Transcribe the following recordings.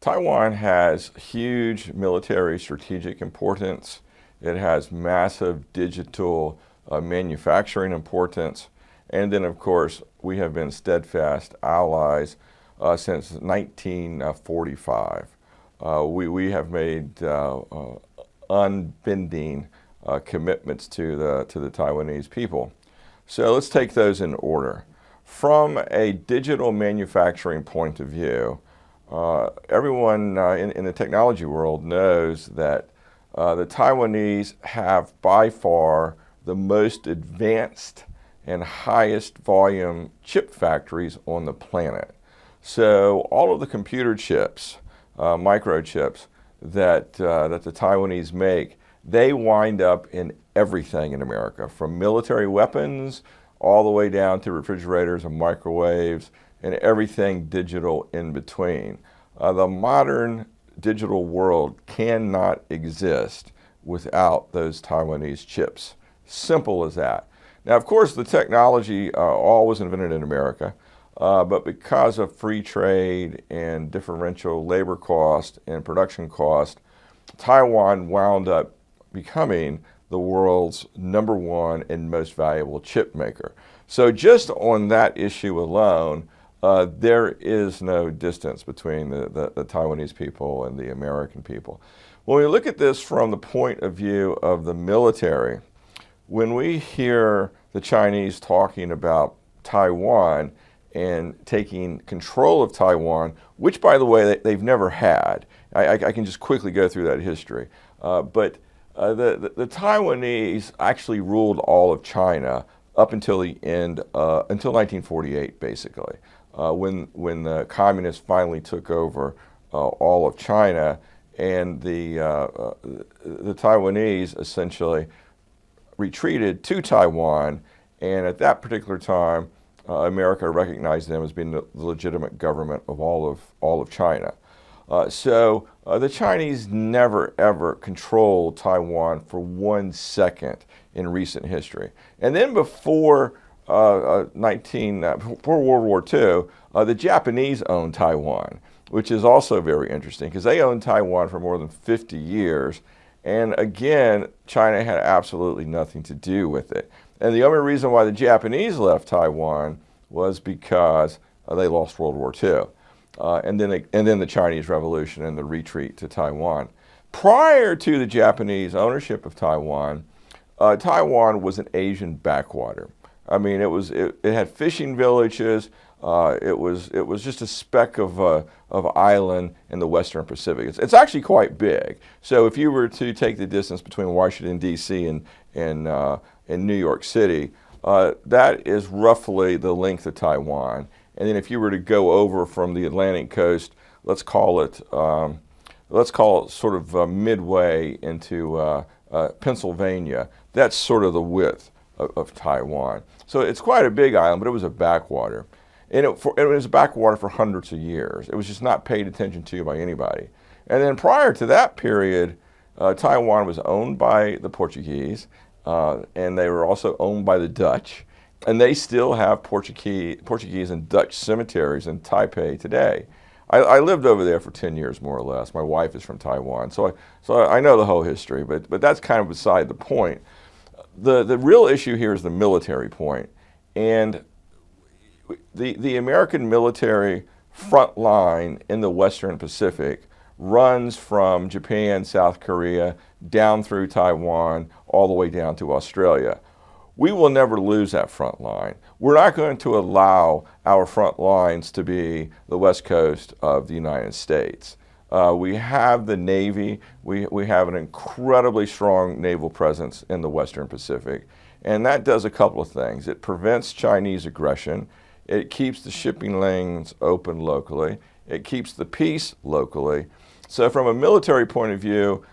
Taiwan has huge military strategic importance. It has massive digital manufacturing importance. And then, of course, we have been steadfast allies since 1945. We have made unbending commitments to the Taiwanese people. So let's take those in order. From a digital manufacturing point of view, everyone in the technology world knows that the Taiwanese have by far the most advanced and highest volume chip factories on the planet. So all of the computer chips, microchips that the Taiwanese make, they wind up in everything in America, from military weapons all the way down to refrigerators and microwaves and everything digital in between. The modern digital world cannot exist without those Taiwanese chips. Simple as that. Now, of course, the technology all was invented in America, but because of free trade and differential labor cost and production cost, Taiwan wound up becoming the world's #1 and most valuable chip maker. So just on that issue alone, there is no distance between the Taiwanese people and the American people. When we look at this from the point of view of the military, when we hear the Chinese talking about Taiwan and taking control of Taiwan, which, by the way, they've never had. I can just quickly go through that history. But the Taiwanese actually ruled all of China up until the end, until 1948, basically, when the communists finally took over all of China, and the Taiwanese essentially retreated to Taiwan, and at that particular time, America recognized them as being the legitimate government of all of China. So the Chinese never ever controlled Taiwan for 1 second in recent history. And then before before World War II, the Japanese owned Taiwan, which is also very interesting because they owned Taiwan for more than 50 years. And again, China had absolutely nothing to do with it. And the only reason why the Japanese left Taiwan was because they lost World War II. And then the Chinese Revolution and the retreat to Taiwan. Prior to the Japanese ownership of Taiwan, Taiwan was an Asian backwater. I mean, it had fishing villages. It was just a speck of island in the Western Pacific. It's actually quite big. So if you were to take the distance between Washington D.C. and New York City, that is roughly the length of Taiwan. And then if you were to go over from the Atlantic coast, let's call it sort of midway into Pennsylvania. That's sort of the width of Taiwan. So it's quite a big island, but it was a backwater. And it was a backwater for hundreds of years. It was just not paid attention to by anybody. And then prior to that period, Taiwan was owned by the Portuguese, and they were also owned by the Dutch. And they still have Portuguese and Dutch cemeteries in Taipei today. I lived over there for 10 years, more or less. My wife is from Taiwan, so I know the whole history, but that's kind of beside the point. The real issue here is the military point. And the American military front line in the Western Pacific runs from Japan, South Korea, down through Taiwan, all the way down to Australia. We will never lose that front line. We're not going to allow our front lines to be the west coast of the United States. We have the Navy. We have an incredibly strong naval presence in the Western Pacific. And that does a couple of things. It prevents Chinese aggression. It keeps the shipping lanes open locally. It keeps the peace locally. So from a military point of view,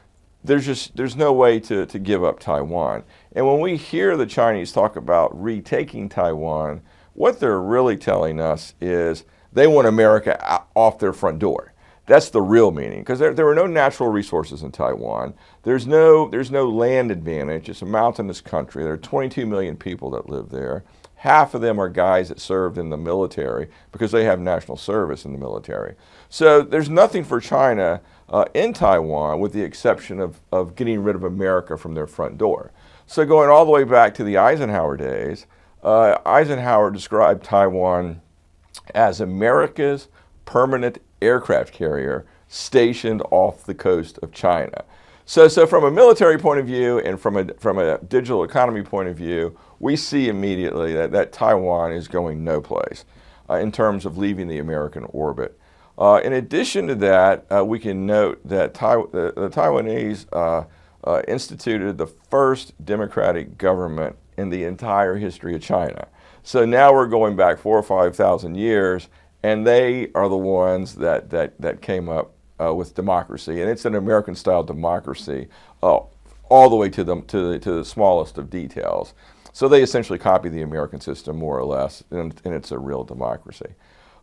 there's no way to give up Taiwan. And when we hear the Chinese talk about retaking Taiwan, what they're really telling us is they want America off their front door. That's the real meaning, because there are no natural resources in Taiwan. There's no land advantage. It's a mountainous country. There are 22 million people that live there. half of them are guys that served in the military because they have national service in the military. So there's nothing for China in Taiwan with the exception of getting rid of America from their front door. So going all the way back to the Eisenhower days, Eisenhower described Taiwan as America's permanent aircraft carrier stationed off the coast of China. So from a military point of view and from a digital economy point of view, we see immediately that Taiwan is going no place in terms of leaving the American orbit. In addition to that, we can note that the Taiwanese instituted the first democratic government in the entire history of China. So now we're going back 4,000 or 5,000 years, and they are the ones that came up with democracy, and it's an American-style democracy, all the way to the smallest of details. So they essentially copy the American system more or less, and it's a real democracy.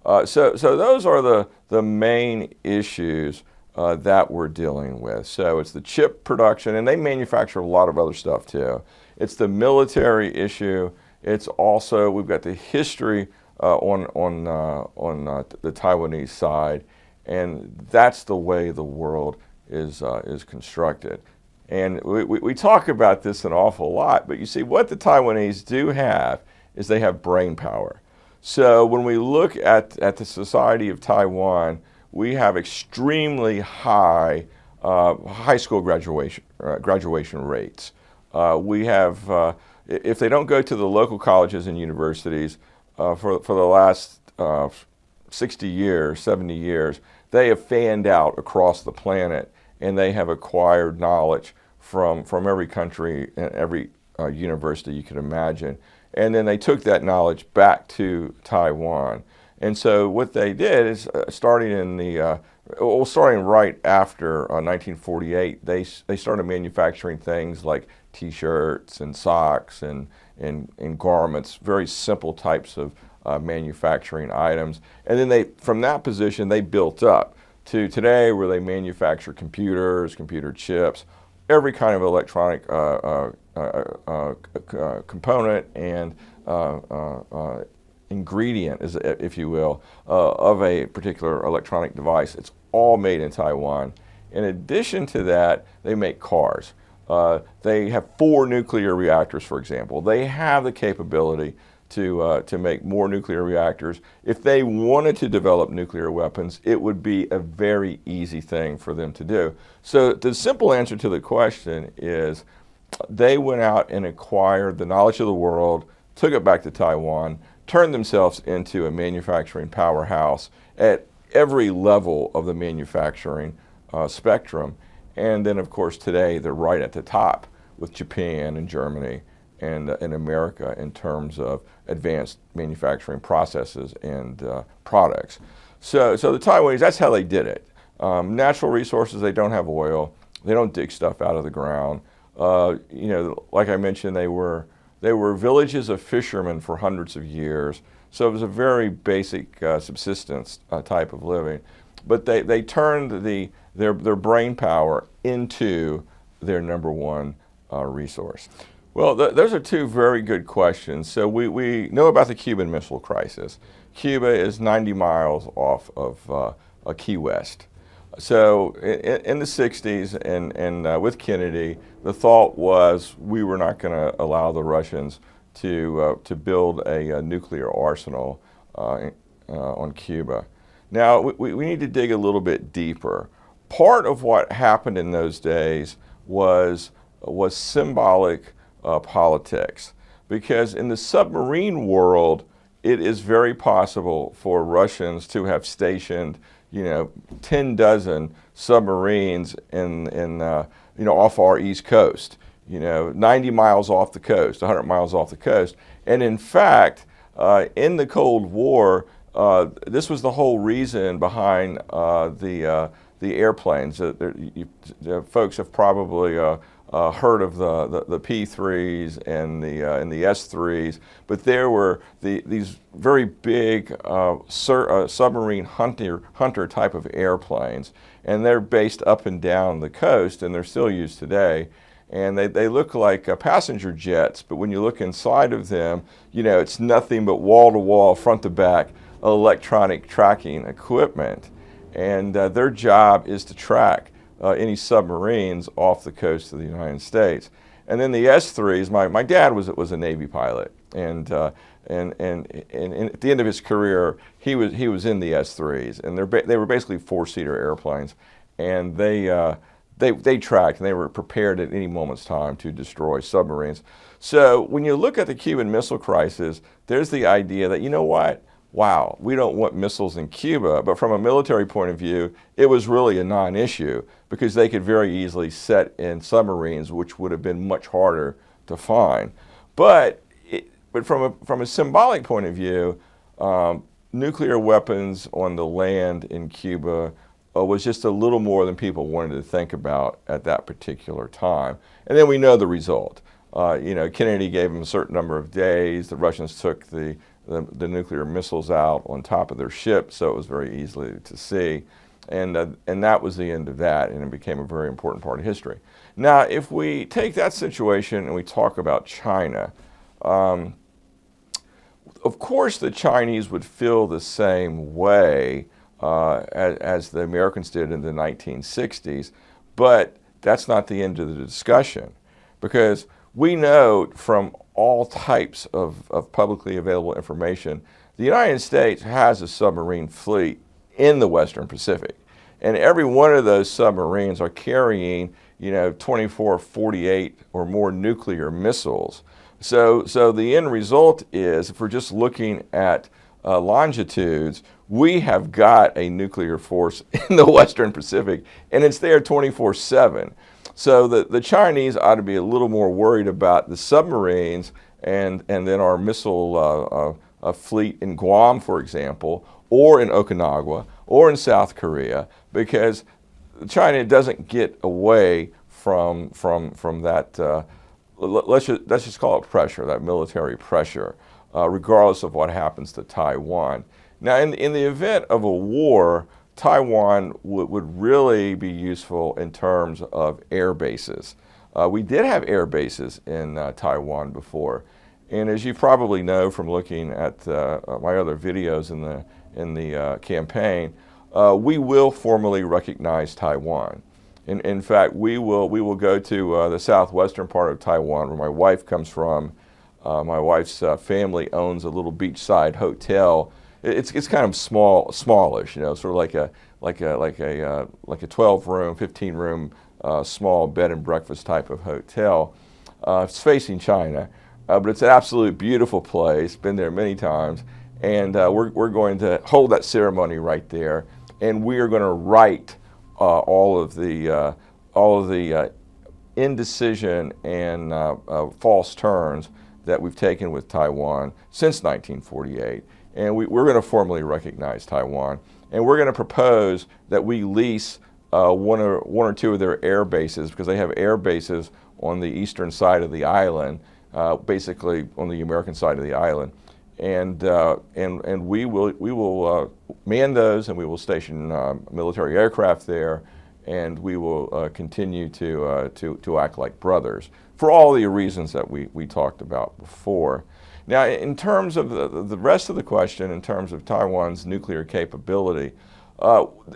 So those are the main issues that we're dealing with. So it's the chip production, and they manufacture a lot of other stuff too. It's the military issue. It's also, we've got the history on the Taiwanese side, and that's the way the world is constructed. And we talk about this an awful lot, but you see what the Taiwanese do have is they have brain power. So when we look at the society of Taiwan, we have extremely high high school graduation rates. We have, if they don't go to the local colleges and universities for the last 60 years, 70 years, they have fanned out across the planet, and they have acquired knowledge from every country and every university you can imagine. And then they took that knowledge back to Taiwan. And so what they did is, starting right after 1948, they started manufacturing things like T-shirts and socks and garments, very simple types of manufacturing items. And then from that position, they built up to today where they manufacture computers, computer chips, every kind of electronic component and ingredient, if you will, of a particular electronic device. It's all made in Taiwan. In addition to that, they make cars. They have 4 nuclear reactors, for example. They have the capability to make more nuclear reactors. If they wanted to develop nuclear weapons, it would be a very easy thing for them to do. So the simple answer to the question is they went out and acquired the knowledge of the world, took it back to Taiwan, turned themselves into a manufacturing powerhouse at every level of the manufacturing spectrum. And then, of course, today they're right at the top with Japan and Germany and in America in terms of advanced manufacturing processes and products. So the Taiwanese, that's how they did it. Natural resources, they don't have oil. They don't dig stuff out of the ground. Like I mentioned, they were villages of fishermen for hundreds of years. So it was a very basic subsistence type of living. But they turned their brain power into their number one resource. Well, those are 2 very good questions. So we know about the Cuban Missile Crisis. Cuba is 90 miles off of Key West. So in the 60s and with Kennedy, the thought was we were not going to allow the Russians to build a nuclear arsenal on Cuba. Now, we need to dig a little bit deeper. Part of what happened in those days was symbolic politics, because in the submarine world, it is very possible for Russians to have stationed 10 dozen submarines off our east coast, 90 miles off the coast, 100 miles off the coast. And in fact, in the Cold War, this was the whole reason behind the airplanes. The folks have probably heard of the P-3s and the S-3s, but there were these very big submarine hunter type of airplanes, and they're based up and down the coast, and they're still used today. And they look like passenger jets, but when you look inside of them, it's nothing but wall-to-wall, front-to-back electronic tracking equipment. And their job is to track any submarines off the coast of the United States. And then the S-3s, my dad was a Navy pilot, and at the end of his career, he was in the S-3s, and they were basically four-seater airplanes, and they tracked and they were prepared at any moment's time to destroy submarines. So when you look at the Cuban Missile Crisis, there's the idea that, you know what? Wow, we don't want missiles in Cuba, but from a military point of view, it was really a non-issue because they could very easily set in submarines, which would have been much harder to find. But from a symbolic point of view, nuclear weapons on the land in Cuba was just a little more than people wanted to think about at that particular time. And then we know the result. Kennedy gave them a certain number of days. The Russians took the nuclear missiles out on top of their ship, so it was very easy to see. And that was the end of that, and it became a very important part of history. Now, if we take that situation and we talk about China, of course the Chinese would feel the same way as the Americans did in the 1960s, but that's not the end of the discussion, because we know from all types of publicly available information, the United States has a submarine fleet in the Western Pacific. And every one of those submarines are carrying, 24, 48 or more nuclear missiles. So the end result is, if we're just looking at longitudes, we have got a nuclear force in the Western Pacific, and it's there 24/7. So the Chinese ought to be a little more worried about the submarines and then our missile fleet in Guam, for example, or in Okinawa, or in South Korea, because China doesn't get away from that. Let's just call it pressure, that military pressure, regardless of what happens to Taiwan. Now, in the event of a war, Taiwan would really be useful in terms of air bases. We did have air bases in Taiwan before, and as you probably know from looking at my other videos in the campaign, we will formally recognize Taiwan. In fact, we will go to the southwestern part of Taiwan, where my wife comes from. My wife's family owns a little beachside hotel. It's kind of smallish, sort of like a 12-room, 15-room small bed and breakfast type of hotel. It's facing China, but it's an absolute beautiful place. Been there many times, and we're going to hold that ceremony right there, and we are going to write all of the indecision and false turns that we've taken with Taiwan since 1948. And we're going to formally recognize Taiwan. And we're going to propose that we lease one or two of their air bases, because they have air bases on the eastern side of the island, basically on the American side of the island. And we will man those, and we will station military aircraft there, and we will continue to act like brothers for all the reasons that we talked about before. Now, in terms of the rest of the question, in terms of Taiwan's nuclear capability,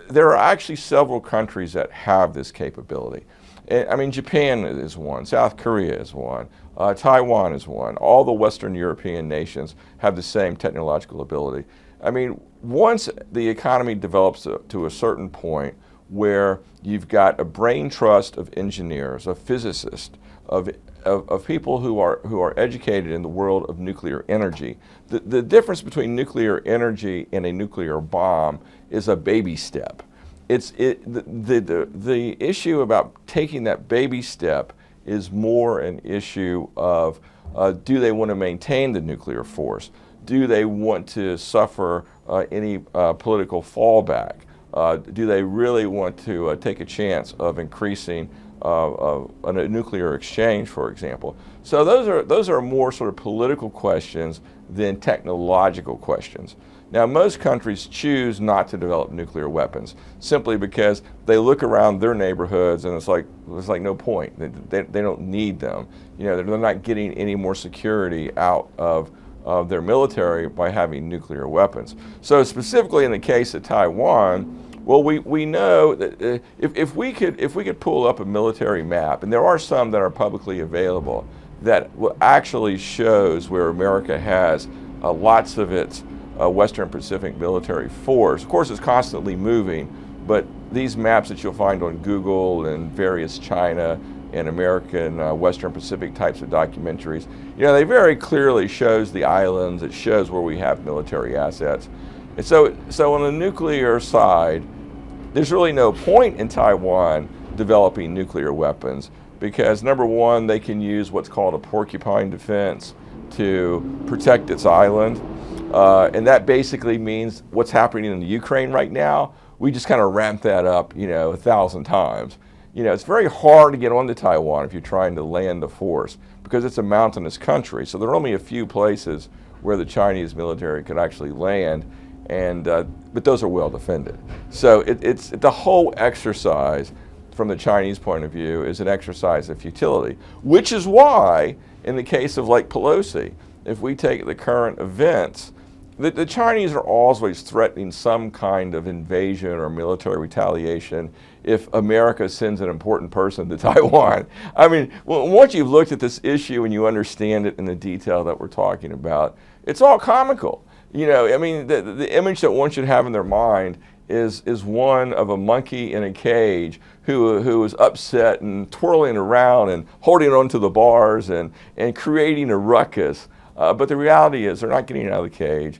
there are actually several countries that have this capability. I mean, Japan is one, South Korea is one, Taiwan is one. All the Western European nations have the same technological ability. I mean, once the economy develops to a certain point where you've got a brain trust of engineers, of physicists, of people who are educated in the world of nuclear energy. The difference between nuclear energy and a nuclear bomb is a baby step. The issue about taking that baby step is more an issue of do they want to maintain the nuclear force? Do they want to suffer any political fallback? Do they really want to take a chance of increasing a nuclear exchange, for example? So those are more sort of political questions than technological questions. Now, most countries choose not to develop nuclear weapons simply because they look around their neighborhoods and it's like no point. They don't need them. You know, they're not getting any more security out of their military by having nuclear weapons. So specifically in the case of Taiwan, well, we know that if we could pull up a military map, and there are some that are publicly available, that actually shows where America has lots of its Western Pacific military force. Of course, it's constantly moving, but these maps that you'll find on Google and various China and American Western Pacific types of documentaries, you know, they very clearly shows the islands. It shows where we have military assets. And so on the nuclear side, there's really no point in Taiwan developing nuclear weapons because, number one, they can use what's called a porcupine defense to protect its island. And that basically means what's happening in the Ukraine right now, we just kind of ramp that up, you know, 1,000 times. You know, it's very hard to get onto Taiwan if you're trying to land the force because it's a mountainous country. So there are only a few places where the Chinese military could actually land, and but those are well defended. So it's the whole exercise from the Chinese point of view is an exercise of futility, which is why in the case of like Pelosi, if we take the current events, the Chinese are always threatening some kind of invasion or military retaliation if America sends an important person to Taiwan. I mean, once you've looked at this issue and you understand it in the detail that we're talking about, it's all comical. You know, I mean, the image that one should have in their mind is one of a monkey in a cage who is upset and twirling around and holding onto the bars and creating a ruckus. But the reality is they're not getting out of the cage.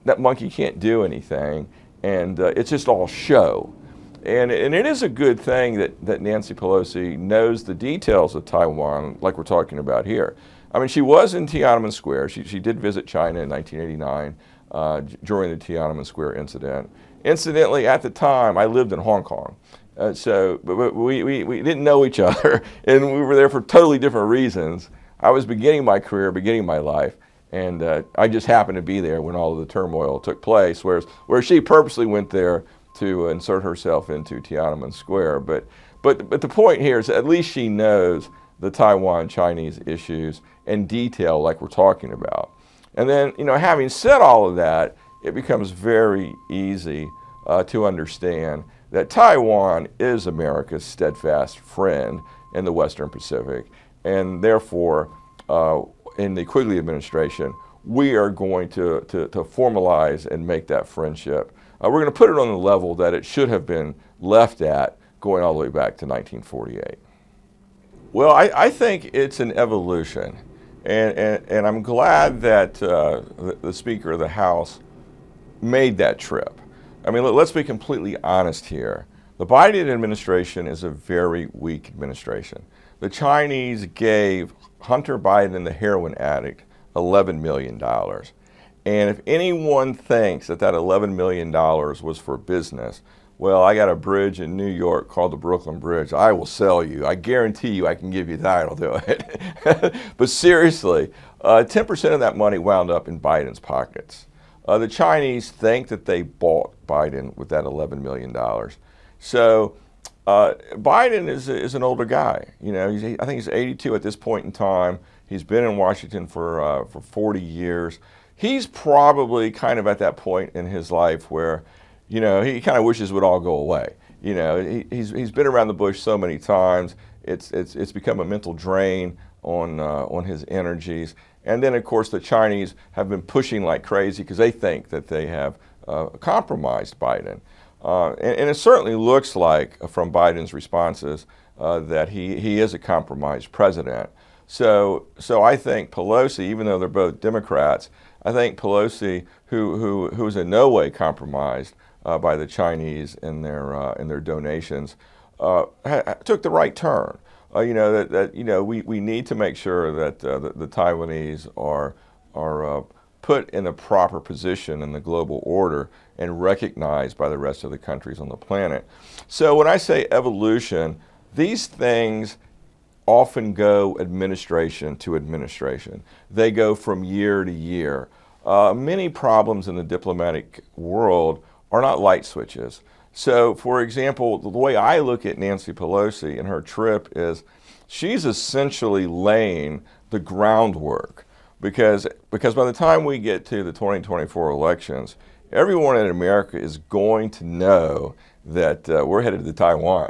That monkey can't do anything, and it's just all show. And it is a good thing that Nancy Pelosi knows the details of Taiwan, like we're talking about here. I mean, she was in Tiananmen Square. She did visit China in 1989 during the Tiananmen Square incident. Incidentally, at the time, I lived in Hong Kong. But we didn't know each other, and we were there for totally different reasons. I was beginning my career, beginning my life, and I just happened to be there when all of the turmoil took place, where she purposely went there to insert herself into Tiananmen Square. But the point here is at least she knows the Taiwan-Chinese issues in detail like we're talking about. And then, you know, having said all of that, it becomes very easy to understand that Taiwan is America's steadfast friend in the Western Pacific. And therefore, in the Quigley administration, we are going to formalize and make that friendship. We're going to put it on the level that it should have been left at going all the way back to 1948. Well, I think it's an evolution. And I'm glad that the Speaker of the House made that trip. I mean, let's be completely honest here. The Biden administration is a very weak administration. The Chinese gave Hunter Biden, the heroin addict, $11 million. And if anyone thinks that $11 million was for business, well, I got a bridge in New York called the Brooklyn Bridge. I will sell you. I guarantee you I can give you that. I'll do it. But seriously, 10% of that money wound up in Biden's pockets. The Chinese think that they bought Biden with that $11 million. So Biden is an older guy. You know, I think he's 82 at this point in time. He's been in Washington for 40 years. He's probably kind of at that point in his life where, you know, he kind of wishes it would all go away. You know, he's been around the bush so many times. It's become a mental drain on his energies. And then, of course, the Chinese have been pushing like crazy because they think that they have compromised Biden. And it certainly looks like, from Biden's responses, that he is a compromised president. So I think Pelosi, even though they're both Democrats, I think Pelosi, who is in no way compromised by the Chinese in their donations, took the right turn. You know that you know we need to make sure that the Taiwanese are put in a proper position in the global order and recognized by the rest of the countries on the planet. So when I say evolution, these things often go administration to administration. They go from year to year. Many problems in the diplomatic world are not light switches. So, for example, the way I look at Nancy Pelosi and her trip is she's essentially laying the groundwork because by the time we get to the 2024 elections, everyone in America is going to know that we're headed to Taiwan.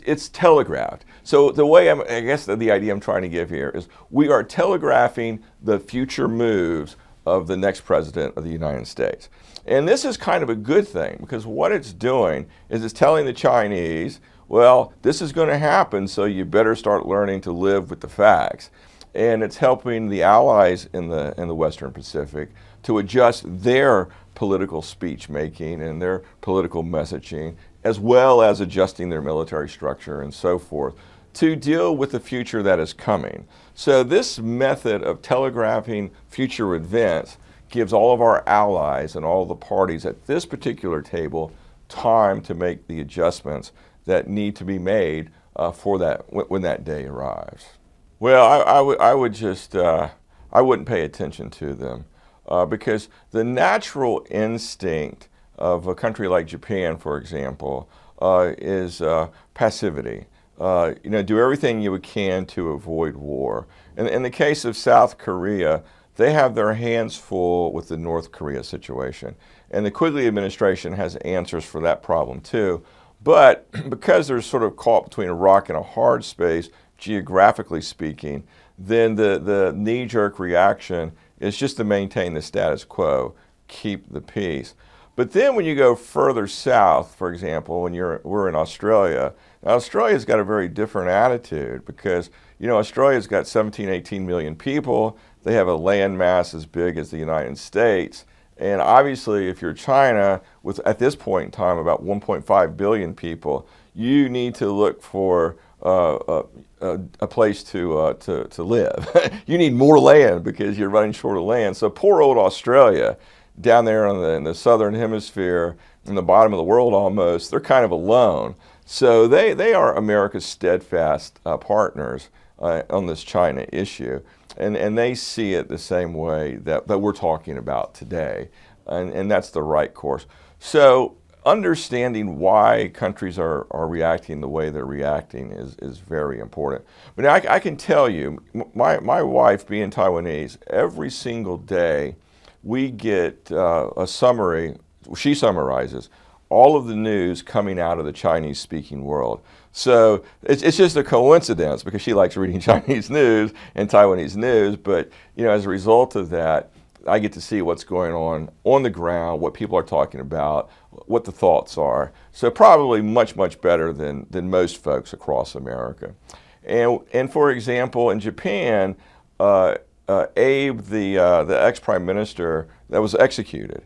It's telegraphed. So the way I guess the idea I'm trying to give here is we are telegraphing the future moves of the next president of the United States. And this is kind of a good thing because what it's doing is it's telling the Chinese, well, this is going to happen, so you better start learning to live with the facts. And it's helping the allies in the Western Pacific to adjust their political speech making and their political messaging, as well as adjusting their military structure and so forth, to deal with the future that is coming. So this method of telegraphing future events gives all of our allies and all the parties at this particular table time to make the adjustments that need to be made for that when that day arrives. Well, I would just I wouldn't pay attention to them because the natural instinct of a country like Japan, for example, is passivity. Do everything you can to avoid war. And in the case of South Korea, they have their hands full with the North Korea situation. And the Quigley administration has answers for that problem too. But because they're sort of caught between a rock and a hard space, geographically speaking, then the knee-jerk reaction is just to maintain the status quo, keep the peace. But then when you go further south, for example, when we're in Australia, now Australia's got a very different attitude because, Australia's got 17, 18 million people. They have a land mass as big as the United States. And obviously, if you're China, with at this point in time about 1.5 billion people, you need to look for a place to live. You need more land because you're running short of land. So poor old Australia, down there in the southern hemisphere, in the bottom of the world almost, they're kind of alone. So they are America's steadfast partners on this China issue. And they see it the same way that we're talking about today. And that's the right course. So understanding why countries are reacting the way they're reacting is very important. But I can tell you, my wife being Taiwanese, every single day we get a summary. She summarizes all of the news coming out of the Chinese-speaking world. So it's just a coincidence because she likes reading Chinese news and Taiwanese news, but as a result of that, I get to see what's going on the ground, what people are talking about, what the thoughts are. So probably much, much better than most folks across America. And for example, in Japan, Abe, the ex-prime minister that was executed,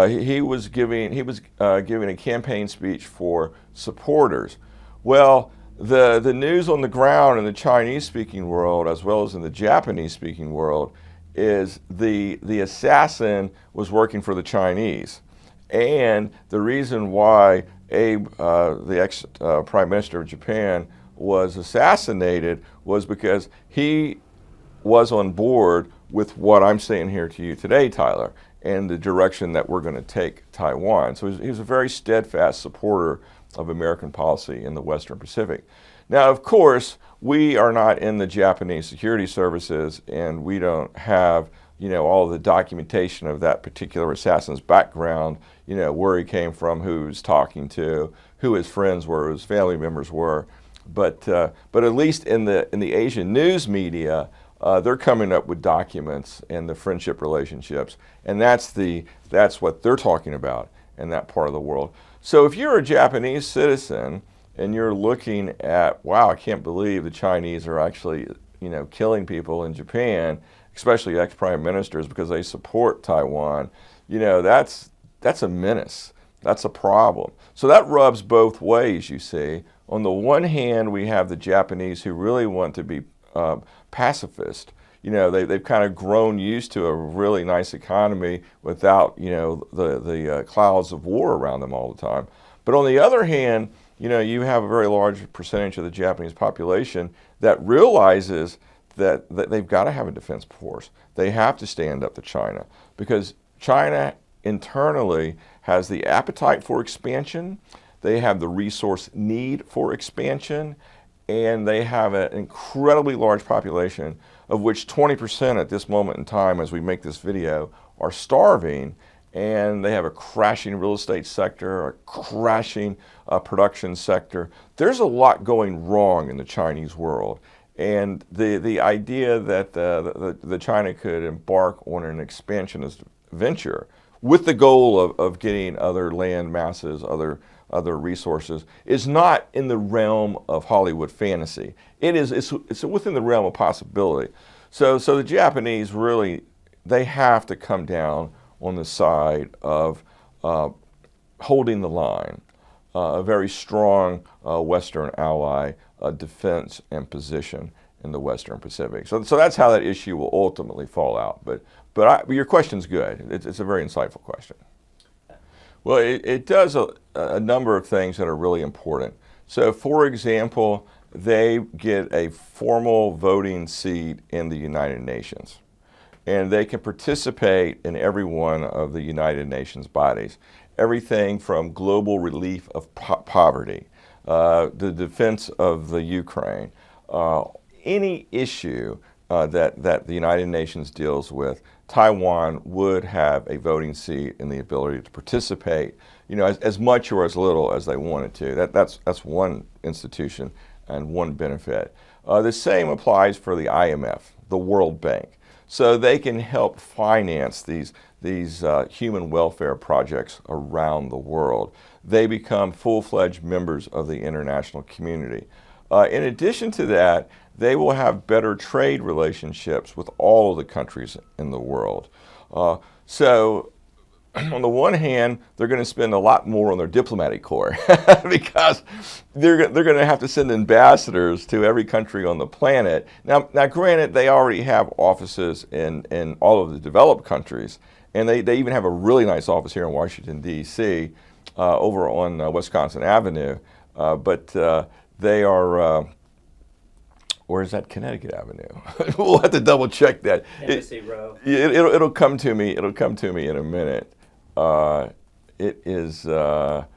he was giving a campaign speech for supporters. Well, the news on the ground in the Chinese-speaking world, as well as in the Japanese-speaking world, is the assassin was working for the Chinese. And the reason why Abe, the ex-prime minister of Japan, was assassinated was because he was on board with what I'm saying here to you today, Tyler, and the direction that we're going to take Taiwan. So he was a very steadfast supporter of American policy in the Western Pacific. Now, of course, we are not in the Japanese security services, and we don't have, all of the documentation of that particular assassin's background, where he came from, who he was talking to, who his friends were, who his family members were. But at least in the Asian news media, they're coming up with documents and the friendship relationships, and that's what they're talking about in that part of the world. So if you're a Japanese citizen and you're looking at, wow, I can't believe the Chinese are actually, killing people in Japan, especially ex-prime ministers because they support Taiwan, that's a menace. That's a problem. So that rubs both ways, you see. On the one hand, we have the Japanese who really want to be pacifist. They've kind of grown used to a really nice economy without, the clouds of war around them all the time. But on the other hand, you have a very large percentage of the Japanese population that realizes that they've got to have a defense force. They have to stand up to China because China internally has the appetite for expansion, they have the resource need for expansion, and they have an incredibly large population, of which 20% at this moment in time, as we make this video, are starving, and they have a crashing real estate sector, a crashing production sector. There's a lot going wrong in the Chinese world. And the idea that the China could embark on an expansionist venture with the goal of getting other land masses, other resources, is not in the realm of Hollywood fantasy. It's within the realm of possibility. So the Japanese really, they have to come down on the side of holding the line, a very strong Western ally defense and position in the Western Pacific. So that's how that issue will ultimately fall out. But your question's good. It's a very insightful question. Well, it does a number of things that are really important. So, for example, they get a formal voting seat in the United Nations, and they can participate in every one of the United Nations bodies. Everything from global relief of poverty, the defense of the Ukraine, any issue that the United Nations deals with, Taiwan would have a voting seat and the ability to participate, as much or as little as they wanted to. That's one institution and one benefit. The same applies for the IMF, the World Bank. So they can help finance these human welfare projects around the world. They become full-fledged members of the international community. In addition to that, they will have better trade relationships with all of the countries in the world. So on the one hand, they're going to spend a lot more on their diplomatic corps because they're going to have to send ambassadors to every country on the planet. Now granted, they already have offices in all of the developed countries, and they even have a really nice office here in Washington, D.C., over on Wisconsin Avenue. But they are... or is that Connecticut Avenue? We'll have to double check that. Embassy Row. It'll come to me. It'll come to me in a minute. It is no,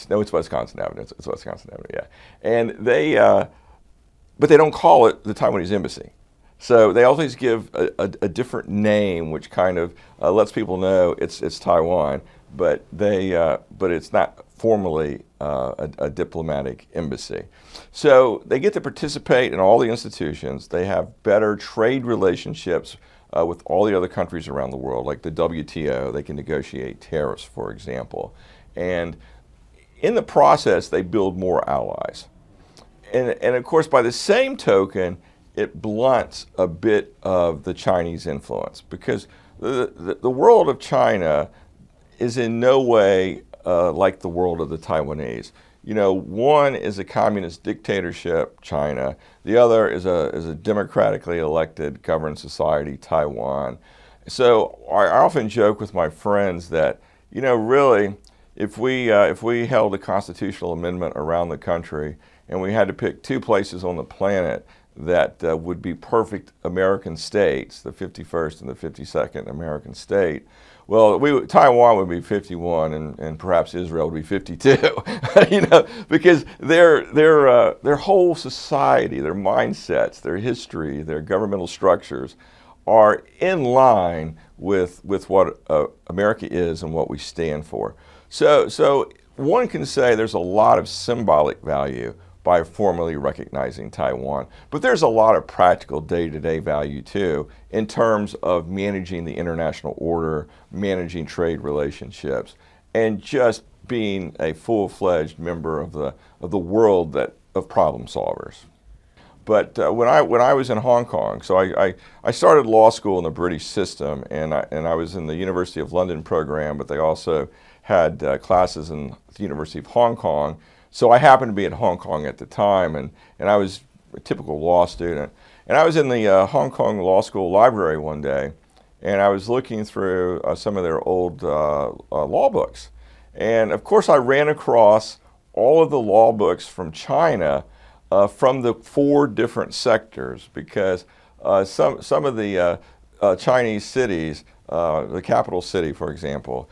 it's Wisconsin Avenue. It's Wisconsin Avenue, yeah. And they, but they don't call it the Taiwanese Embassy. So they always give a different name, which kind of lets people know it's Taiwan, but it's not formally a diplomatic embassy. So they get to participate in all the institutions. They have better trade relationships with all the other countries around the world, like the WTO. They can negotiate tariffs, for example. And in the process, they build more allies. And of course, by the same token, it blunts a bit of the Chinese influence, because the world of China is in no way like the world of the Taiwanese. One is a communist dictatorship, China. The other is a democratically elected governed society, Taiwan. So I often joke with my friends that, really, if we held a constitutional amendment around the country and we had to pick two places on the planet that would be perfect American states, the 51st and the 52nd American state, well, Taiwan would be 51, and perhaps Israel would be 52. Because their whole society, their mindsets, their history, their governmental structures are in line with what America is and what we stand for. So one can say there's a lot of symbolic value by formally recognizing Taiwan. But there's a lot of practical day-to-day value too, in terms of managing the international order, managing trade relationships, and just being a full-fledged member of the world of problem solvers. But when I was in Hong Kong, so I started law school in the British system, and I was in the University of London program, but they also had classes in the University of Hong Kong. So I happened to be in Hong Kong at the time, and I was a typical law student. And I was in the Hong Kong Law School library one day, and I was looking through some of their old law books. And of course I ran across all of the law books from China from the 4 different sectors, because some of the Chinese cities, the capital city, for example,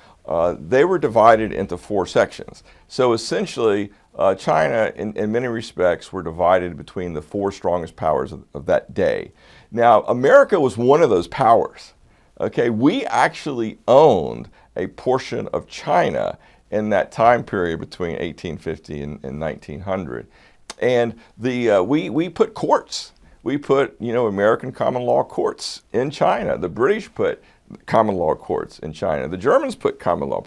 they were divided into 4 sections. So essentially, China, in many respects, were divided between the 4 strongest powers of that day. Now, America was one of those powers. Okay, we actually owned a portion of China in that time period between 1850 and 1900, and we put courts. We put, American common law courts in China. The British put common law courts in China. The Germans put common law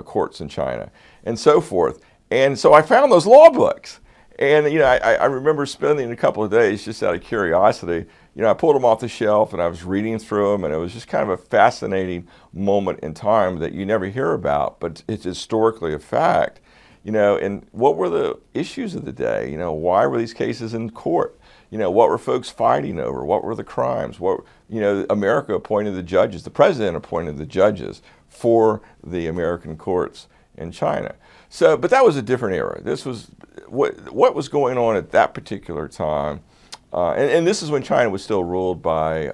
courts in China, and so forth. And so I found those law books. And, I remember spending a couple of days just out of curiosity. I pulled them off the shelf and I was reading through them, and it was just kind of a fascinating moment in time that you never hear about, but it's historically a fact. And what were the issues of the day? Why were these cases in court? What were folks fighting over? What were the crimes? America appointed the judges. The president appointed the judges for the American courts in China. So, but that was a different era. This was what was going on at that particular time. And this is when China was still ruled by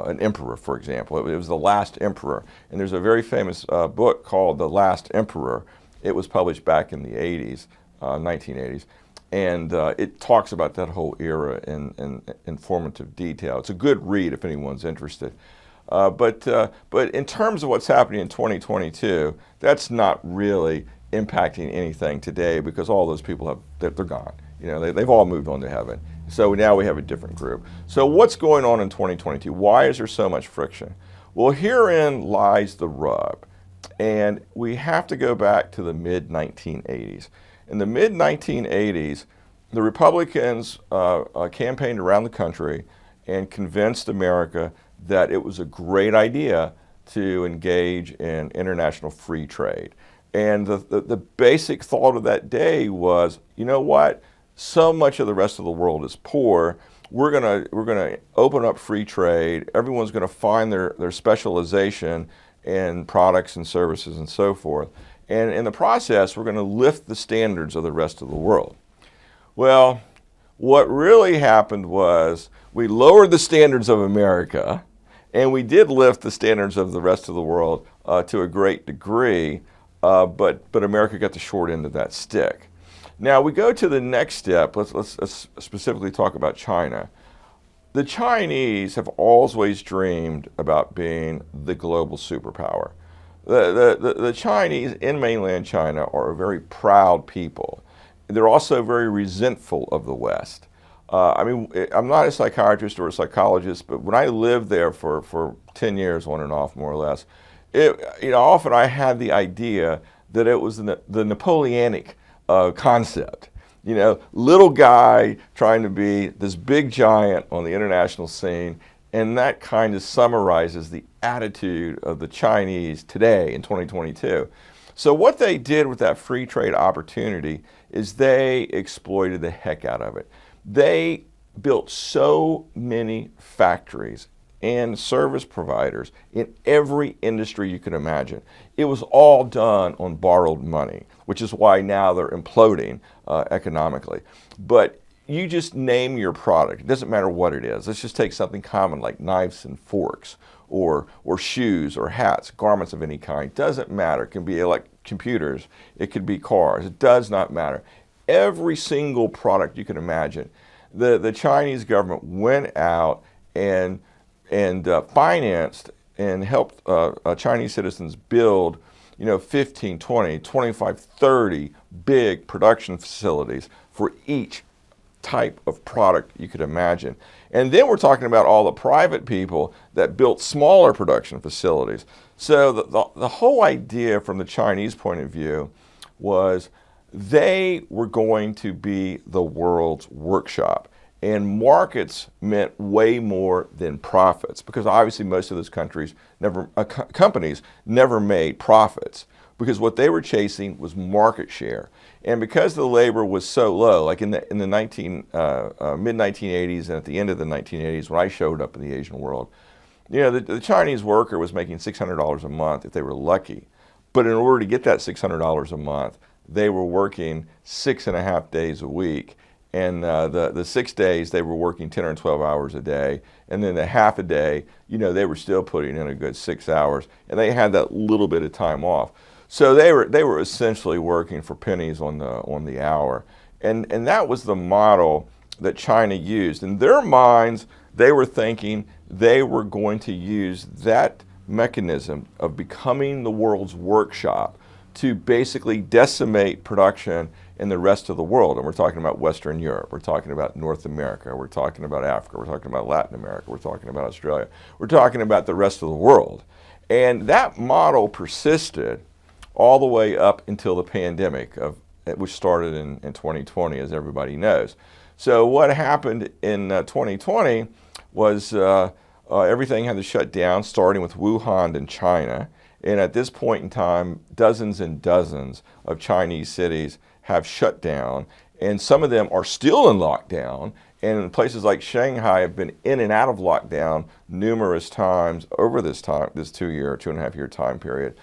an emperor, for example. It was the last emperor. And there's a very famous book called The Last Emperor. It was published back in the 80s, 1980s. And it talks about that whole era in informative detail. It's a good read if anyone's interested. But in terms of what's happening in 2022, that's not really impacting anything today, because all those people they're gone. They've all moved on to heaven. So now we have a different group. So what's going on in 2022? Why is there so much friction? Well, herein lies the rub. And we have to go back to the mid-1980s. In the mid-1980s, the Republicans campaigned around the country and convinced America that it was a great idea to engage in international free trade. And the basic thought of that day was, you know what? So much of the rest of the world is poor. We're gonna open up free trade. Everyone's gonna find their specialization in products and services and so forth. And in the process, we're gonna lift the standards of the rest of the world. Well, what really happened was we lowered the standards of America, and we did lift the standards of the rest of the world to a great degree, but America got the short end of that stick. Now we go to the next step. Let's specifically talk about China. The Chinese have always dreamed about being the global superpower. The Chinese in mainland China are a very proud people. They're also very resentful of the West. I'm not a psychiatrist or a psychologist, but when I lived there for 10 years on and off, more or less, often I had the idea that it was the Napoleonic concept. Little guy trying to be this big giant on the international scene, and that kind of summarizes the attitude of the Chinese today in 2022. So what they did with that free trade opportunity is they exploited the heck out of it. They built so many factories and service providers in every industry you can imagine. It was all done on borrowed money, which is why now they're imploding economically. But you just name your product. It doesn't matter what it is. Let's just take something common like knives and forks, or shoes or hats, garments of any kind. Doesn't matter. It can be like computers. It could be cars. It does not matter. Every single product you can imagine. The Chinese government went out and financed and helped Chinese citizens build 15, 20, 25, 30 big production facilities for each type of product you could imagine. And then we're talking about all the private people that built smaller production facilities. So the whole idea from the Chinese point of view was they were going to be the world's workshop. And markets meant way more than profits, because obviously most of those companies never made profits, because what they were chasing was market share. And because the labor was so low, like in the mid-1980s and at the end of the 1980s when I showed up in the Asian world, the Chinese worker was making $600 a month if they were lucky. But in order to get that $600 a month, they were working 6.5 days a week. And the 6 days they were working 10 or 12 hours a day, and then the half a day, they were still putting in a good 6 hours, and they had that little bit of time off. So they were essentially working for pennies on the hour, and that was the model that China used. In their minds, they were thinking they were going to use that mechanism of becoming the world's workshop to basically decimate production in the rest of the world. And we're talking about Western Europe, we're talking about North America, we're talking about Africa, we're talking about Latin America, we're talking about Australia, we're talking about the rest of the world. And that model persisted all the way up until the pandemic, which started in 2020, as everybody knows. So what happened in 2020 was everything had to shut down, starting with Wuhan in China. And at this point in time, dozens and dozens of Chinese cities have shut down, and some of them are still in lockdown. And places like Shanghai have been in and out of lockdown numerous times over this 2.5 year time period.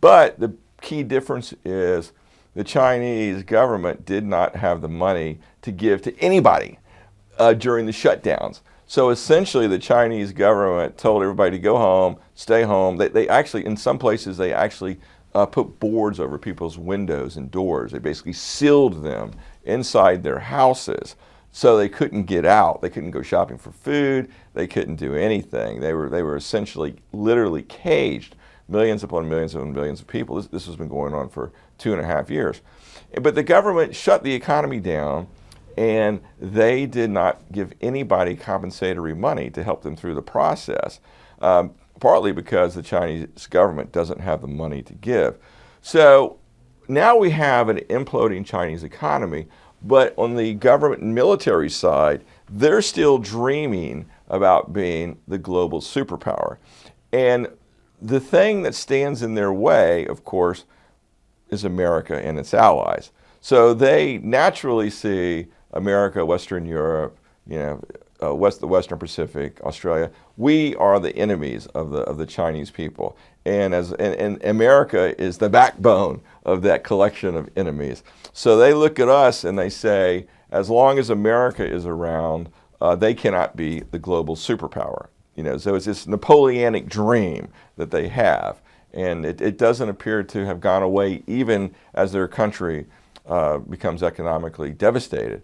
But the key difference is the Chinese government did not have the money to give to anybody during the shutdowns. So essentially, the Chinese government told everybody to go home, stay home. They actually, in some places, they actually put boards over people's windows and doors. They basically sealed them inside their houses so they couldn't get out. They couldn't go shopping for food. They couldn't do anything. They were essentially, literally caged. Millions upon millions and millions of people. This has been going on for 2.5 years. But the government shut the economy down, and they did not give anybody compensatory money to help them through the process, partly because the Chinese government doesn't have the money to give. So now we have an imploding Chinese economy, but on the government and military side, they're still dreaming about being the global superpower. And the thing that stands in their way, of course, is America and its allies. So they naturally see America, Western Europe, the Western Pacific, Australia. We are the enemies of the Chinese people, and America is the backbone of that collection of enemies. So they look at us and they say, as long as America is around, they cannot be the global superpower. So it's this Napoleonic dream that they have, and it doesn't appear to have gone away even as their country becomes economically devastated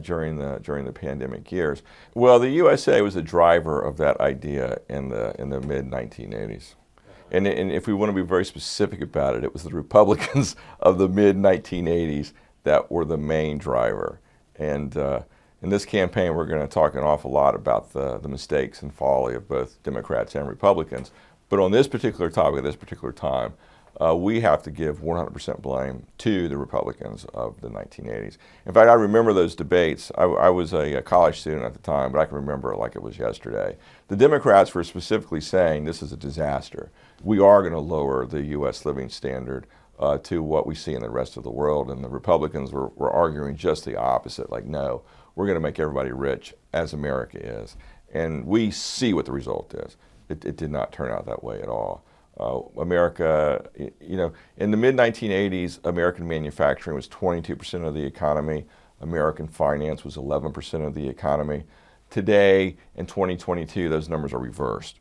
during the pandemic years. Well, the USA was a driver of that idea in the mid-1980s. And if we want to be very specific about it, it was the Republicans of the mid-1980s that were the main driver. And in this campaign, we're going to talk an awful lot about the mistakes and folly of both Democrats and Republicans. But on this particular topic, at this particular time, we have to give 100% blame to the Republicans of the 1980s. In fact, I remember those debates. I was a college student at the time, but I can remember it like it was yesterday. The Democrats were specifically saying this is a disaster. We are going to lower the U.S. living standard to what we see in the rest of the world. And the Republicans were arguing just the opposite, like, no, we're going to make everybody rich, as America is. And we see what the result is. It did not turn out that way at all. America, in the mid-1980s, American manufacturing was 22% of the economy. American finance was 11% of the economy. Today, in 2022, those numbers are reversed.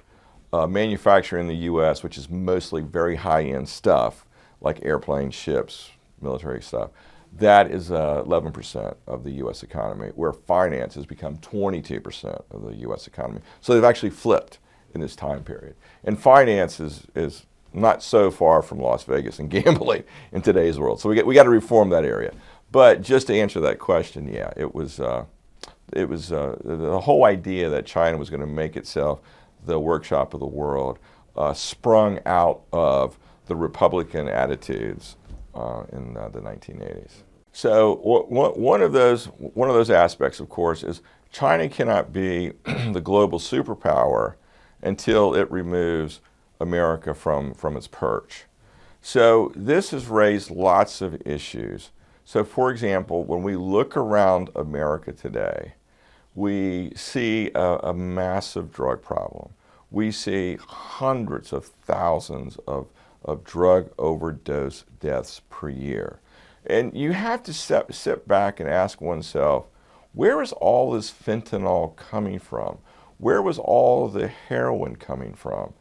Manufacturing in the U.S., which is mostly very high-end stuff, like airplanes, ships, military stuff, that is 11% of the U.S. economy, where finance has become 22% of the U.S. economy. So they've actually flipped in this time period. And finance is not so far from Las Vegas and gambling in today's world. So we got to reform that area. But just to answer that question, yeah, it was the whole idea that China was going to make itself the workshop of the world sprung out of the Republican attitudes in the 1980s. So one of those aspects, of course, is China cannot be the global superpower until it removes America from its perch. So this has raised lots of issues. So for example, when we look around America today, we see a massive drug problem. We see hundreds of thousands of drug overdose deaths per year. And you have to sit back and ask oneself, where is all this fentanyl coming from? Where was all the heroin coming from?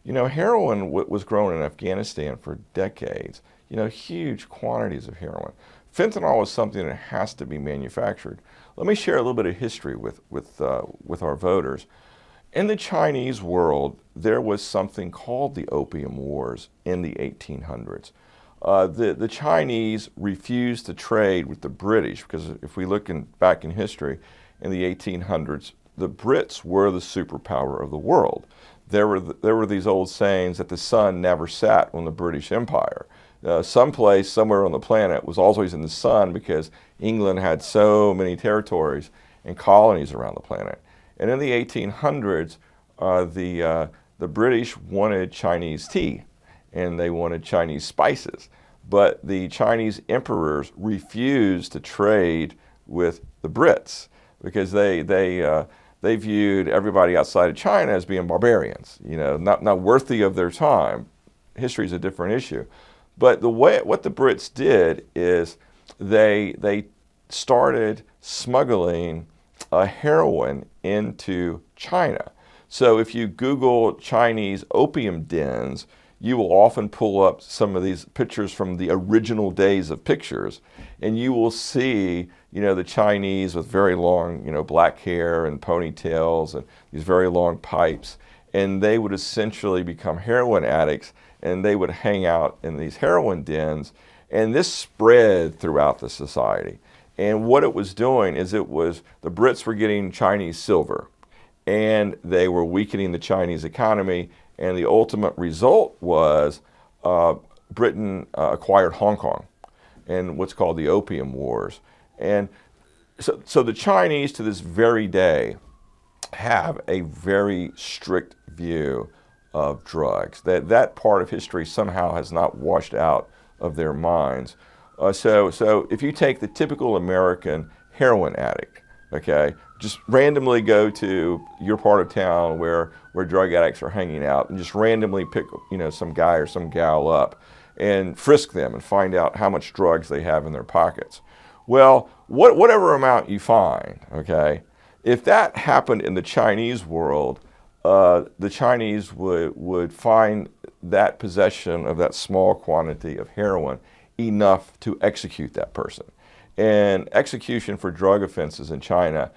You know, heroin was grown in Afghanistan for decades. You know, huge quantities of heroin. Fentanyl is something that has to be manufactured. Let me share a little bit of history with our voters. In the Chinese world, there was something called the Opium Wars in the 1800s. The Chinese refused to trade with the British because if we look back in history, in the 1800s, the Brits were the superpower of the world. There were these old sayings that the sun never set on the British Empire. Someplace, somewhere on the planet, was always in the sun because England had so many territories and colonies around the planet. And in the 1800s, the British wanted Chinese tea and they wanted Chinese spices. But the Chinese emperors refused to trade with the Brits because they viewed everybody outside of China as being barbarians, you know, not worthy of their time. History is a different issue. But what the Brits did is they started smuggling heroin into China. So if you Google Chinese opium dens, you will often pull up some of these pictures from the original days of pictures, and you will see, you know, the Chinese with very long, you know, black hair and ponytails and these very long pipes, and they would essentially become heroin addicts, and they would hang out in these heroin dens, and this spread throughout the society. And what it was doing is the Brits were getting Chinese silver, and they were weakening the Chinese economy, and the ultimate result was Britain acquired Hong Kong and what's called the Opium Wars. And so the Chinese to this very day have a very strict view of drugs. That part of history somehow has not washed out of their minds. So if you take the typical American heroin addict, okay, just randomly go to your part of town where drug addicts are hanging out and just randomly pick, you know, some guy or some gal up and frisk them and find out how much drugs they have in their pockets. Well, whatever amount you find, okay, if that happened in the Chinese world, the Chinese would find that possession of that small quantity of heroin enough to execute that person. And execution for drug offenses in China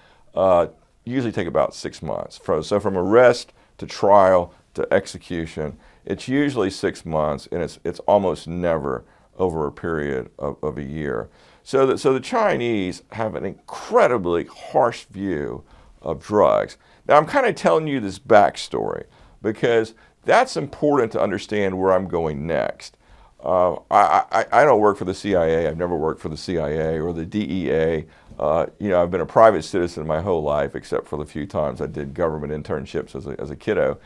usually take about 6 months. So from arrest to trial to execution, it's usually 6 months, and it's almost never over a period of a year. So the Chinese have an incredibly harsh view of drugs. Now I'm kind of telling you this backstory because that's important to understand where I'm going next. I don't work for the CIA. I've never worked for the CIA or the DEA. You know, I've been a private citizen my whole life, except for the few times I did government internships as a kiddo.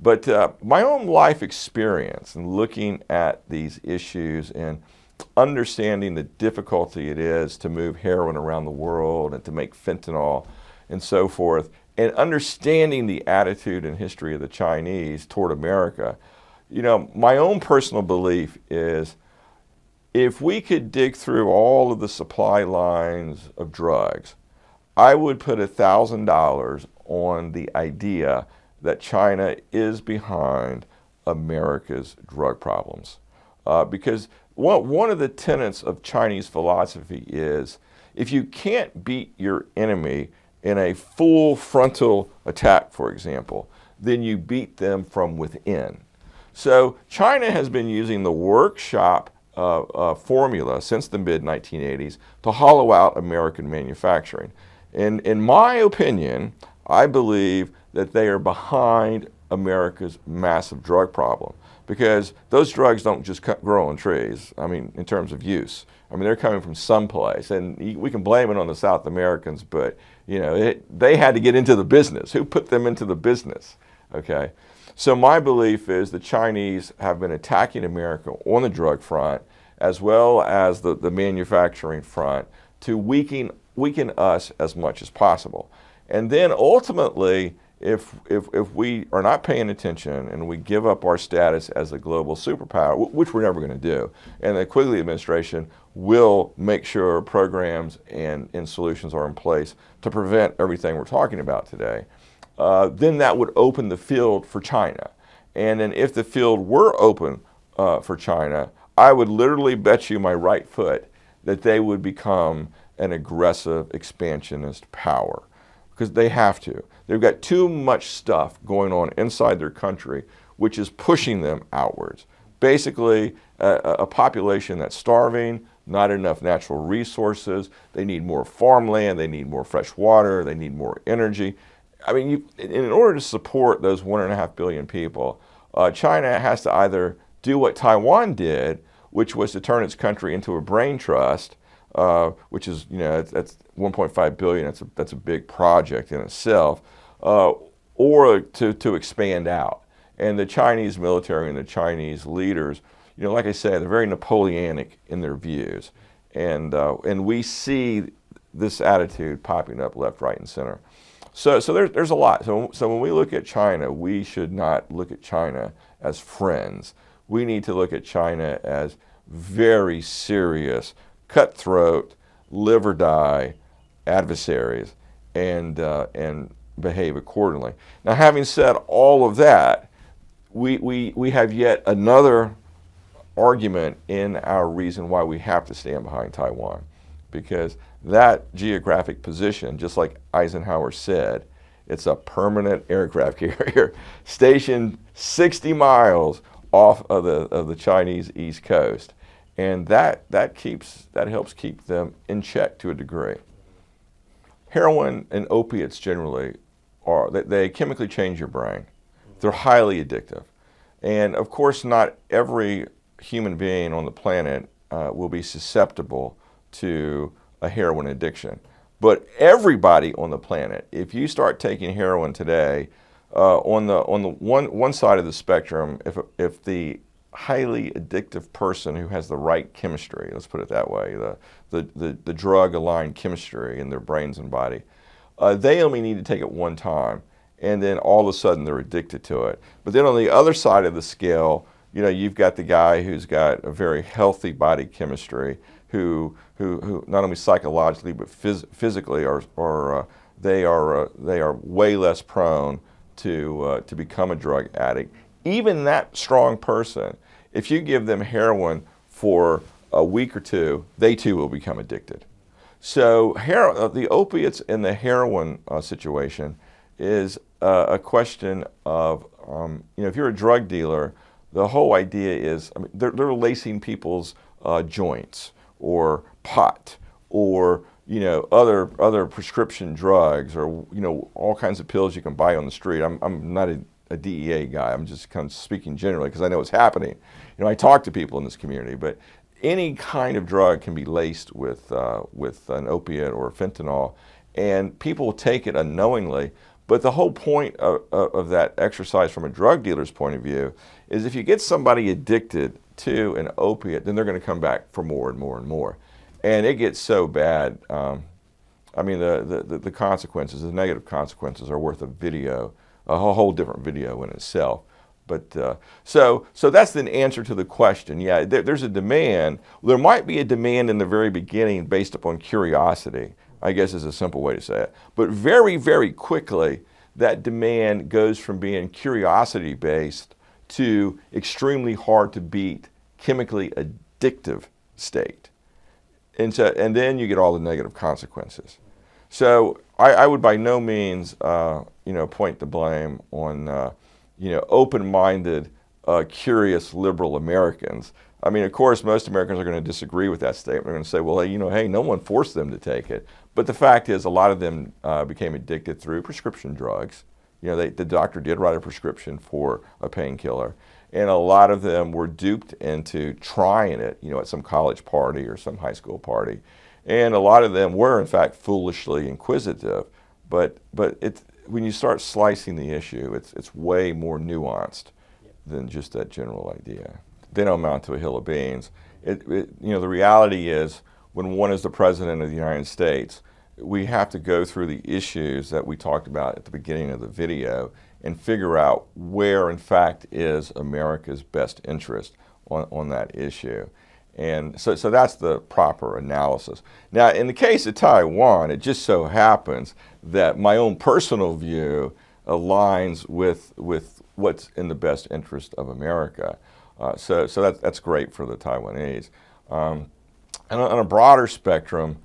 But my own life experience and looking at these issues and understanding the difficulty it is to move heroin around the world and to make fentanyl and so forth, and understanding the attitude and history of the Chinese toward America, you know, my own personal belief is if we could dig through all of the supply lines of drugs, I would put $1,000 on the idea that China is behind America's drug problems. Because one of the tenets of Chinese philosophy is if you can't beat your enemy in a full frontal attack, for example, then you beat them from within. So China has been using the workshop formula since the mid-1980s to hollow out American manufacturing. And in my opinion, I believe that they are behind America's massive drug problem because those drugs don't just grow on trees, I mean, in terms of use. I mean, they're coming from someplace, and we can blame it on the South Americans, but you know, they had to get into the business. Who put them into the business? Okay. So my belief is the Chinese have been attacking America on the drug front as well as the manufacturing front to weaken us as much as possible. And then ultimately, if we are not paying attention and we give up our status as a global superpower, which we're never going to do, and the Quigley administration will make sure programs and solutions are in place to prevent everything we're talking about today, then that would open the field for China. And then if the field were open for China, I would literally bet you my right foot that they would become an aggressive expansionist power, because they have to. They've got too much stuff going on inside their country, which is pushing them outwards. Basically, a population that's starving, not enough natural resources, they need more farmland, they need more fresh water, they need more energy. I mean, in order to support those 1.5 billion people, China has to either do what Taiwan did, which was to turn its country into a brain trust, which is, that's 1.5 billion. That's a big project in itself, or to expand out. And the Chinese military and the Chinese leaders, like I say, they're very Napoleonic in their views, and we see this attitude popping up left, right, and center. So there's a lot. So when we look at China, we should not look at China as friends. We need to look at China as very serious, cutthroat, live or die adversaries, and behave accordingly. Now, having said all of that, we have yet another argument in our reason why we have to stand behind Taiwan, because that geographic position, just like Eisenhower said, it's a permanent aircraft carrier stationed 60 miles off of the Chinese East Coast, and that helps keep them in check to a degree. Heroin and opiates generally they chemically change your brain. They're highly addictive, and of course, not every human being on the planet will be susceptible to a heroin addiction. But everybody on the planet, if you start taking heroin today, on the one side of the spectrum, if the highly addictive person who has the right chemistry, let's put it that way, the drug-aligned chemistry in their brains and body, they only need to take it one time, and then all of a sudden they're addicted to it. But then on the other side of the scale, you've got the guy who's got a very healthy body chemistry, who not only psychologically but physically they are way less prone to become a drug addict. Even that strong person, if you give them heroin for a week or two, they too will become addicted. So the opiates in the heroin situation is a question of, if you're a drug dealer, the whole idea is, they're lacing people's joints or pot or other prescription drugs, or all kinds of pills you can buy on the street. I'm not a DEA guy. I'm just kind of speaking generally because I know what's happening. I talk to people in this community, but any kind of drug can be laced with an opiate or fentanyl, and people will take it unknowingly. But the whole point of that exercise from a drug dealer's point of view is, if you get somebody addicted to an opiate, then they're going to come back for more and more and more. And it gets so bad. The consequences, the negative consequences, are worth a whole different video in itself. But so that's the answer to the question. Yeah, there's a demand. There might be a demand in the very beginning based upon curiosity, I guess is a simple way to say it. But very, very quickly, that demand goes from being curiosity-based to extremely hard to beat, chemically addictive state. And then you get all the negative consequences. So I would by no means, point the blame on, open-minded, curious, liberal Americans. Of course, most Americans are going to disagree with that statement. They're going to say, well, hey, no one forced them to take it. But the fact is, a lot of them became addicted through prescription drugs. The doctor did write a prescription for a painkiller. And a lot of them were duped into trying it, at some college party or some high school party. And a lot of them were, in fact, foolishly inquisitive. But when you start slicing the issue, it's way more nuanced than just that general idea. They don't amount to a hill of beans. The reality is, when one is the president of the United States, we have to go through the issues that we talked about at the beginning of the video and figure out where, in fact, is America's best interest on that issue. And so that's the proper analysis. Now, in the case of Taiwan, it just so happens that my own personal view aligns with what's in the best interest of America. So that's great for the Taiwanese. And on a broader spectrum,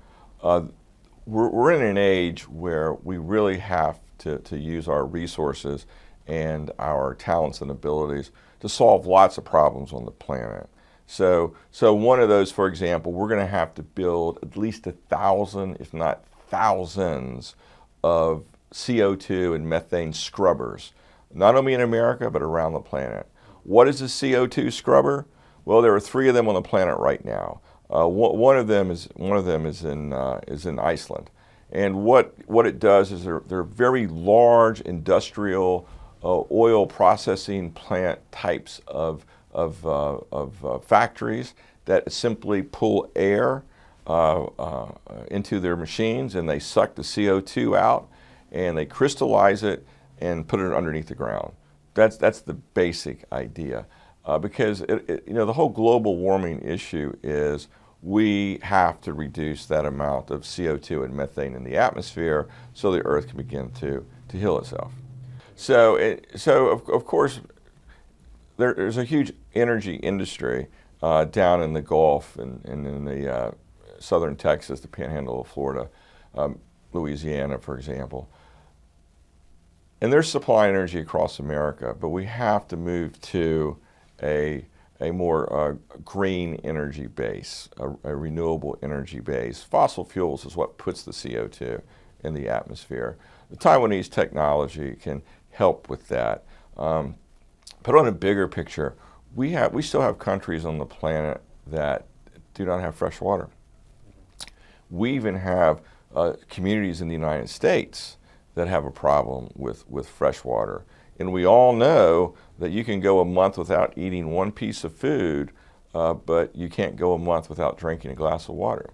we're in an age where we really have to use our resources and our talents and abilities to solve lots of problems on the planet. So one of those, for example, we're going to have to build at least 1,000, if not thousands, of CO2 and methane scrubbers, not only in America, but around the planet. What is a CO2 scrubber? Well, there are 3 of them on the planet right now. One of them is in Iceland, and what it does is they're very large industrial oil processing plant types of factories that simply pull air into their machines, and they suck the CO2 out and they crystallize it and put it underneath the ground. That's the basic idea, because the whole global warming issue is we have to reduce that amount of CO2 and methane in the atmosphere so the Earth can begin to heal itself. So of course, there's a huge energy industry down in the Gulf and in the southern Texas, the Panhandle of Florida, Louisiana, for example. And they're supplying energy across America, but we have to move to a more green energy base, a renewable energy base. Fossil fuels is what puts the CO2 in the atmosphere. The Taiwanese technology can help with that. But on a bigger picture, we still have countries on the planet that do not have fresh water. We even have communities in the United States that have a problem with fresh water. And we all know that you can go a month without eating one piece of food, but you can't go a month without drinking a glass of water.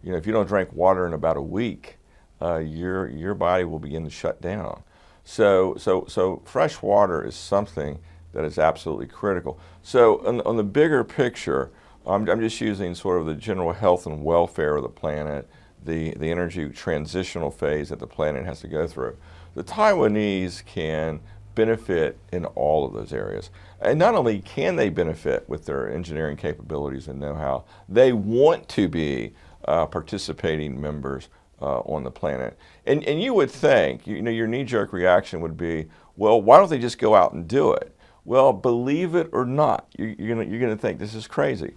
If you don't drink water in about a week, your body will begin to shut down. So fresh water is something that is absolutely critical. So on the bigger picture, I'm just using sort of the general health and welfare of the planet, the energy transitional phase that the planet has to go through. The Taiwanese can benefit in all of those areas. And not only can they benefit with their engineering capabilities and know-how, they want to be participating members on the planet. And you would think, your knee-jerk reaction would be, well, why don't they just go out and do it? Well, believe it or not, you're gonna think this is crazy.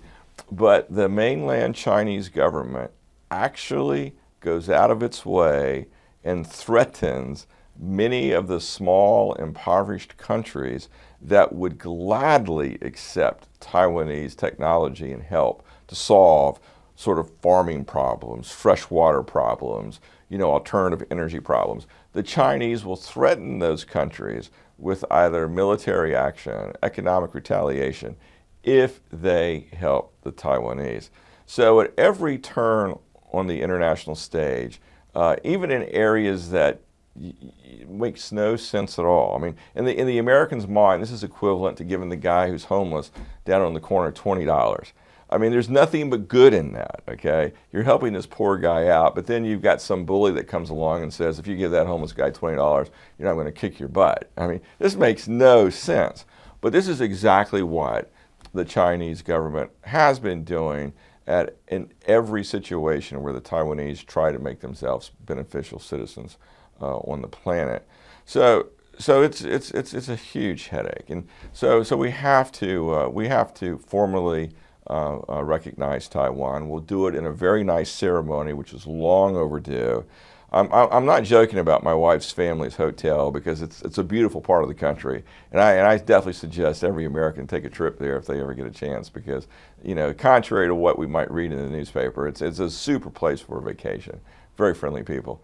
But the mainland Chinese government actually goes out of its way and threatens many of the small, impoverished countries that would gladly accept Taiwanese technology and help to solve sort of farming problems, freshwater problems, alternative energy problems. The Chinese will threaten those countries with either military action, economic retaliation, if they help the Taiwanese. So at every turn on the international stage, even in areas that makes no sense at all. I mean, in the American's mind, this is equivalent to giving the guy who's homeless down on the corner $20. I mean, there's nothing but good in that, okay? You're helping this poor guy out, but then you've got some bully that comes along and says, if you give that homeless guy $20, you're not going to kick your butt. I mean, this makes no sense. But this is exactly what the Chinese government has been doing in every situation where the Taiwanese try to make themselves beneficial citizens on the planet. So it's a huge headache, and so we have to formally recognize Taiwan. We'll do it in a very nice ceremony, which is long overdue. I'm not joking about my wife's family's hotel, because it's a beautiful part of the country, and I definitely suggest every American take a trip there if they ever get a chance, because contrary to what we might read in the newspaper, it's a super place for a vacation. Very friendly people.